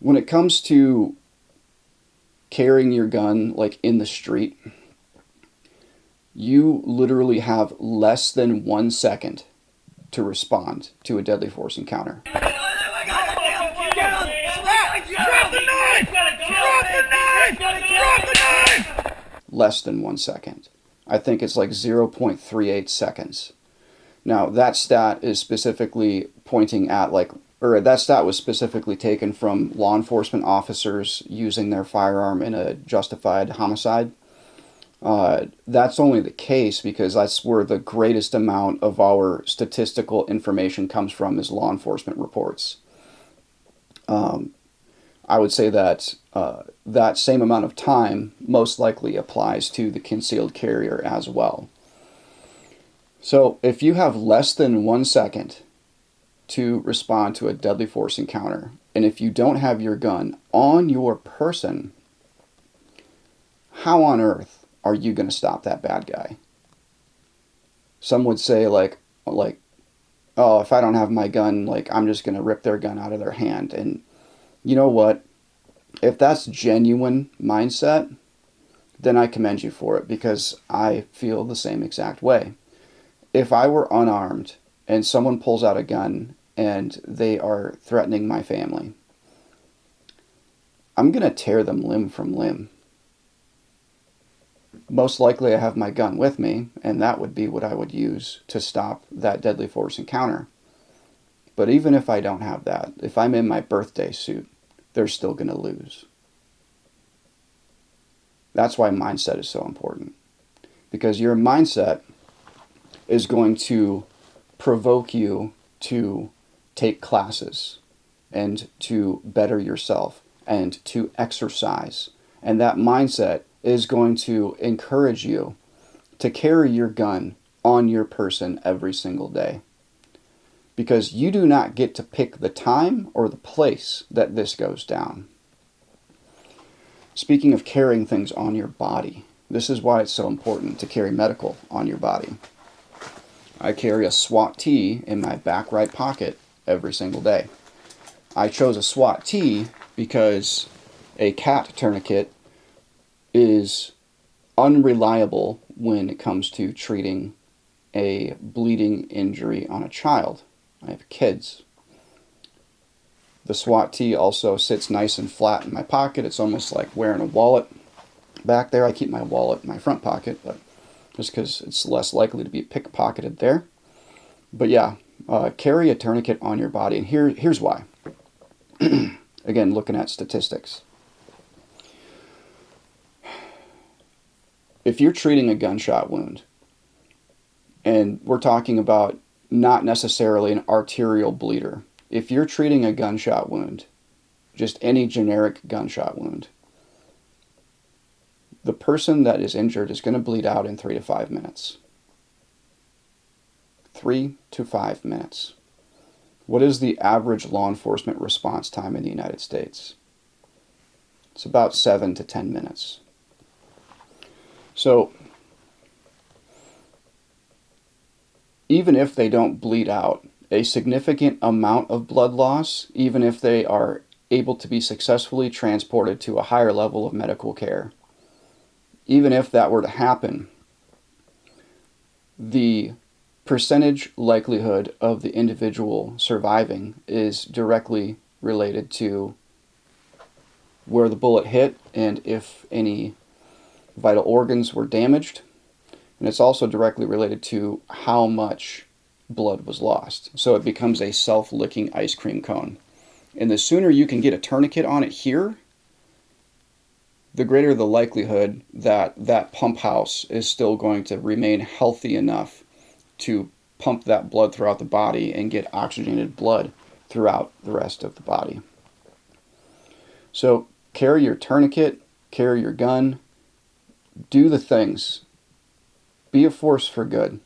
When it comes to carrying your gun like in the street, you literally have less than 1 second to respond to a deadly force encounter. Less than 1 second. I think it's like 0.38 seconds. Now, that stat is specifically pointing at that stat was specifically taken from law enforcement officers using their firearm in a justified homicide. That's only the case because that's where the greatest amount of our statistical information comes from, is law enforcement reports. I would say that that same amount of time most likely applies to the concealed carrier as well. So if you have less than 1 second to respond to a deadly force encounter, and if you don't have your gun on your person, how on earth are you going to stop that bad guy? Some would say oh, if I don't have my gun, I'm just going to rip their gun out of their hand. And you know what? If that's genuine mindset, then I commend you for it, because I feel the same exact way. If I were unarmed and someone pulls out a gun and they are threatening my family, I'm going to tear them limb from limb. Most likely I have my gun with me, and that would be what I would use to stop that deadly force encounter. But even if I don't have that, if I'm in my birthday suit, they're still going to lose. That's why mindset is so important. Because your mindset is going to provoke you to take classes and to better yourself and to exercise. And that mindset is going to encourage you to carry your gun on your person every single day. Because you do not get to pick the time or the place that this goes down. Speaking of carrying things on your body, this is why it's so important to carry medical on your body. I carry a SWAT T in my back right pocket every single day. I chose a SWAT T because a CAT tourniquet is unreliable when it comes to treating a bleeding injury on a child. I have kids. The SWAT T also sits nice and flat in my pocket. It's almost like wearing a wallet back there. I keep my wallet in my front pocket, but just because it's less likely to be pickpocketed there. But yeah, carry a tourniquet on your body, and here's why. Again, looking at statistics. If you're treating a gunshot wound, and we're talking about not necessarily an arterial bleeder, if you're treating a gunshot wound, just any generic gunshot wound, the person that is injured is going to bleed out in 3 to 5 minutes. 3 to 5 minutes. What is the average law enforcement response time in the United States? It's about 7 to 10 minutes. So, even if they don't bleed out, a significant amount of blood loss, even if they are able to be successfully transported to a higher level of medical care, even if that were to happen, the percentage likelihood of the individual surviving is directly related to where the bullet hit and if any vital organs were damaged. And it's also directly related to how much blood was lost. So it becomes a self-licking ice cream cone. And the sooner you can get a tourniquet on it here, the greater the likelihood that that pump house is still going to remain healthy enough to pump that blood throughout the body and get oxygenated blood throughout the rest of the body. So carry your tourniquet, carry your gun, do the things. Be a force for good.